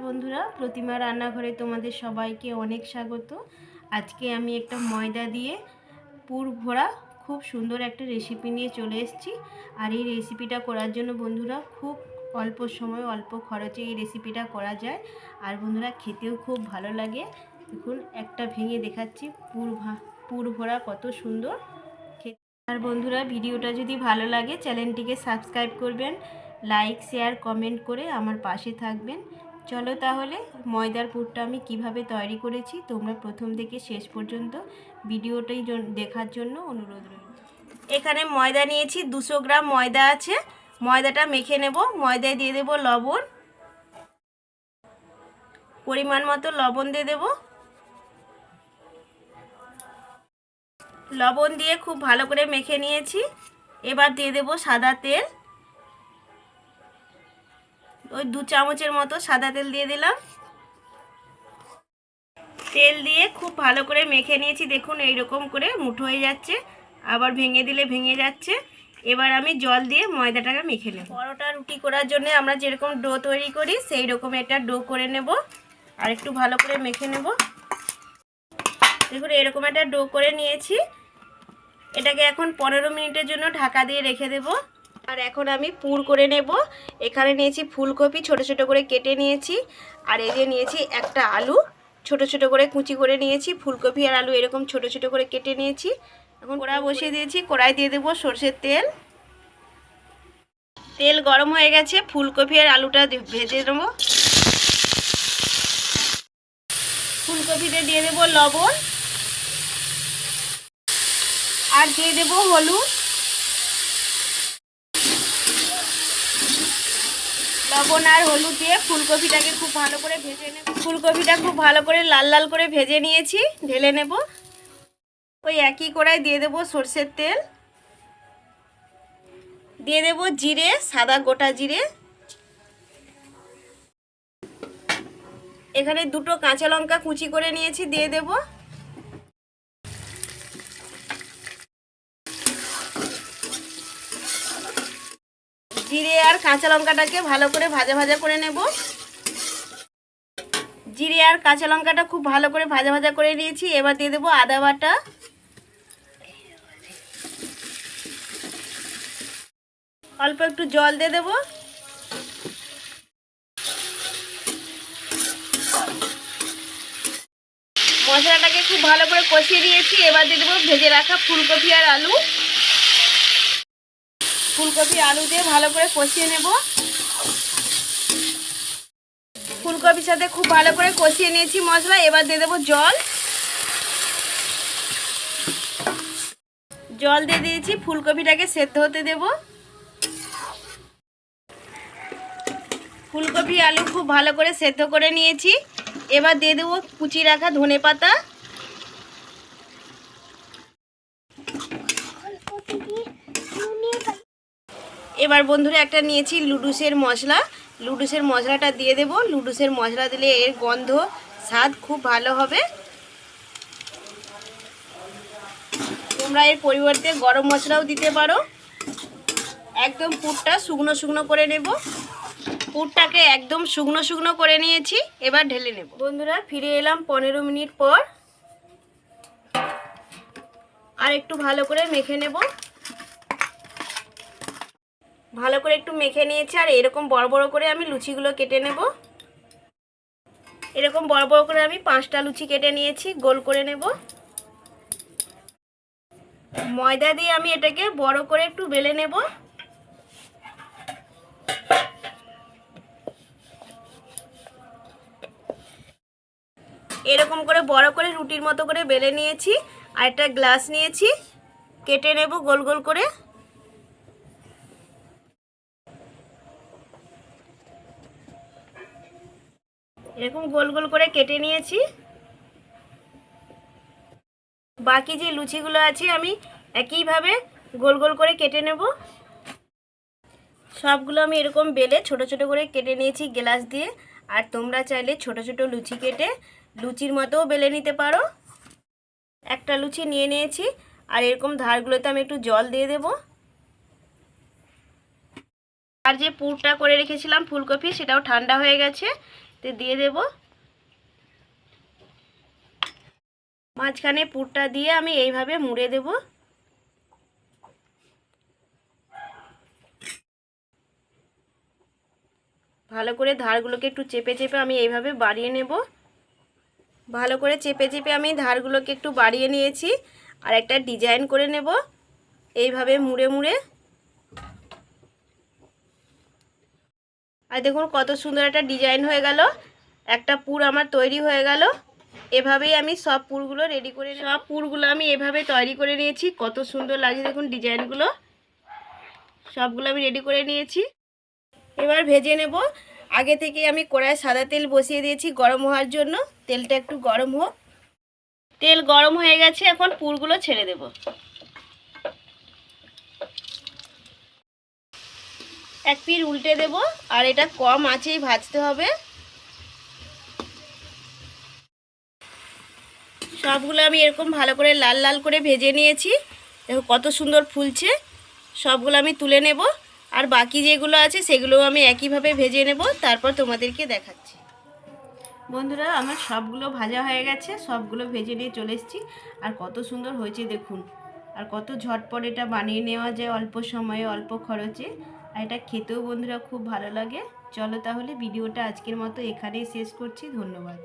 বন্ধুরা, প্রতিমা রান্নাঘরে তোমাদের সবাইকে অনেক স্বাগত। আজকে আমি একটা ময়দা দিয়ে পুর ভরা খুব সুন্দর একটা রেসিপি নিয়ে চলে এসেছি। আর এই রেসিপিটা করার জন্য বন্ধুরা খুব অল্প সময় অল্প খরচে এই রেসিপিটা করা যায়। আর বন্ধুরা খেতেও খুব ভালো লাগে। দেখুন একটা ভেঙে দেখাচ্ছি, পুর ভরা কত সুন্দর খেতে। আর বন্ধুরা ভিডিওটা যদি ভালো লাগে চ্যানেলটিকে সাবস্ক্রাইব করবেন, লাইক শেয়ার কমেন্ট করে আমার পাশে থাকবেন। চলো তাহলে ময়দার পুরটা আমি কিভাবে তৈরি করেছি তোমরা প্রথম থেকে শেষ পর্যন্ত ভিডিওটাই দেখার জন্য অনুরোধ রইল। এখানে ময়দা নিয়েছি, 200 গ্রাম ময়দা আছে। ময়দাটা মেখে নেব। ময়দায় দিয়ে দেব লবণ, পরিমাণ মতো লবণ দিয়ে দেব। লবণ দিয়ে খুব ভালো করে মেখে নিয়েছি। এবার দিয়ে দেব সাদা তেল, ওই 2 চামচের মতো সাদা তেল দিয়ে দিলাম। তেল দিয়ে খুব ভালো করে মেখে নিয়েছি। দেখুন এইরকম করে মুঠো হয়ে যাচ্ছে, আবার ভেঙে দিলে ভেঙে যাচ্ছে। এবার আমি জল দিয়ে ময়দাটাকে মেখে নেব। পরোটা রুটি করার জন্য আমরা যেরকম ডো তৈরি করি সেই রকম একটা ডো করে নেব। আর একটু ভালো করে মেখে নেব। দেখুন এরকম একটা ডো করে নিয়েছি। এটাকে এখন 15 মিনিটের জন্য ঢাকা দিয়ে রেখে দেব। আর এখন আমি পুর করে নেব। এখানে নিয়েছি ফুলকপি, ছোট ছোট করে কেটে নিয়েছি। আর এই যে নিয়েছি একটা আলু, ছোট ছোট করে কুচি করে নিয়েছি। ফুলকপি আর আলু এরকম ছোট ছোট করে কেটে নিয়েছি। এখন কড়াই বসিয়ে দিয়েছি। কড়াই দিয়ে দেবো সরষের তেল। তেল গরম হয়ে গেছে, ফুলকপি আর আলুটা ভেজে নেব। ফুলকপিতে দিয়ে দেবো লবণ আর দিয়ে দেবো হলুদ। লবণ আর হলুদ দিয়ে ফুলকপিটাকে খুব ভালো করে ভেজে নেব। ফুলকপিটা খুব ভালো করে লাল লাল করে ভেজে নিয়েছি, ঢেলে নেব। ওই একই কড়াই দিয়ে দেবো সরষের তেল, দিয়ে দেব জিরে, সাদা গোটা জিরে। এখানে 2টো কাঁচা লঙ্কা কুচি করে নিয়েছি, দিয়ে দেব। জিরে আর কাঁচা লঙ্কাটাকে ভালো করে ভাজা ভাজা করে নেব। জিরে আর কাঁচা লঙ্কাটা খুব ভালো করে ভাজা ভাজা করে নিয়েছি। এবার দিয়ে দেবো আদা বাটা, অল্প একটু জল দিয়ে দেব। মশলাটাকে খুব ভালো করে কষিয়ে দিয়েছি। এবার দিয়ে দেবো ভেজে রাখা ফুলকপি আর আলু। ফুলকপি আলু দিয়ে ভালো করে কষিয়ে নেব। ফুলকপির সাথে খুব ভালো করে কষিয়ে নিয়েছি মশলা। এবার দিয়ে দেবো জল। জল দিয়ে দিয়েছি, ফুলকপিটাকে সেদ্ধ হতে দেব। ফুলকপি আলু খুব ভালো করে সেদ্ধ করে নিয়েছি। এবার দিয়ে দেবো কুচি রাখা ধনেপাতা। এবার বন্ধুরা একটা নিয়েছি লুডুসের মশলা। লুডুসের মশলাটা দিয়ে দেব। লুডুসের মশলা দিলে এর গন্ধ স্বাদ খুব ভালো হবে। তোমরা এর পরিবর্তে গরম মশলাও দিতে পারো। একদম পুরটা শুকনো শুকনো করে নেব। পুরটাকে একদম শুকনো শুকনো করে নিয়েছি। এবার ঢেলে নেব। বন্ধুরা ফিরে এলাম 15 মিনিট পর। আর একটু ভালো করে মেখে নেব। ভালো করে একটু মেখে নিয়েছি। আর এরকম বড় বড় করে আমি লুচিগুলো কেটে নেব। এরকম বড় বড় করে আমি 5টা লুচি কেটে নিয়েছি, গোল করে নেব। ময়দা দিয়ে আমি এটাকে বড় করে একটু বেলে নেব। এরকম করে বড় করে রুটির মতো করে বেলে নিয়েছি। আর একটা গ্লাস নিয়েছি, কেটে নেব গোল গোল করে। এরকম গোল গোল করে কেটে নিয়েছি। বাকি যে লুচিগুলো আছে আমি একইভাবে গোল গোল করে কেটে নেব। সবগুলো আমি এরকম বেলে ছোট ছোট করে কেটে নিয়েছি গ্লাস দিয়ে। আর তোমরা চাইলে ছোট ছোট লুচি কেটে লুচির মতোও বেলে নিতে পারো। একটা লুচি নিয়ে নিয়েছি। আর এরকম ধারগুলোতে আমি একটু জল দিয়ে দেব। আর যে পুরটা করে রেখেছিলাম ফুলকপি, সেটাও ঠান্ডা হয়ে গেছে। দিয়ে দেব। মাঝখানে পুরটা দিয়ে আমি এইভাবে মুড়ে দেব। ভালো করে ধারগুলোকে একটু চেপে চেপে আমি এইভাবে বাড়িয়ে নেব। ভালো করে চেপে চেপে আমি ধারগুলোকে একটু বাড়িয়ে নিয়েছি। আর একটা ডিজাইন করে নেব এইভাবে মুড়ে মুড়ে। আর দেখুন কত সুন্দর একটা ডিজাইন হয়ে গেল, একটা পুর আমার তৈরি হয়ে গেল। এভাবেই আমি সব পুরগুলো রেডি করে সব পুরগুলো আমি এভাবে তৈরি করে নিয়েছি। কত সুন্দর লাগছে দেখুন ডিজাইনগুলো, সবগুলো আমি রেডি করে নিয়েছি। এবার ভেজে নেব। আগে থেকে আমি কড়ায় সাদা তেল বসিয়ে দিয়েছি গরম হওয়ার জন্য। তেলটা একটু গরম হোক। তেল গরম হয়ে গেছে, এখন পুরগুলো ছেড়ে দেব। এক পিঠ উল্টে দেব, আর এটা কম আঁচেই ভাজতে হবে। সবগুলো আমি এরকম ভালো করে লাল লাল করে ভেজে নিয়েছি। দেখো কত সুন্দর ফুলছে। সবগুলো আমি তুলে নেব, আর বাকি যেগুলো আছে সেগুলো আমি একইভাবে ভেজে নেব, তারপর তোমাদেরকে দেখাচ্ছি। বন্ধুরা আমার সবগুলো ভাজা হয়ে গেছে, সবগুলো ভেজে নিয়ে চলে এসেছি। আর কত সুন্দর হয়েছে দেখুন, আর কত ঝটপট এটা বানিয়ে নেওয়া যায় অল্প সময়ে অল্প খরচে। আর এটা খেতেও বন্ধুরা খুব ভালো লাগে। চলো তাহলে ভিডিওটা আজকের মতো এখানেই শেষ করছি। ধন্যবাদ।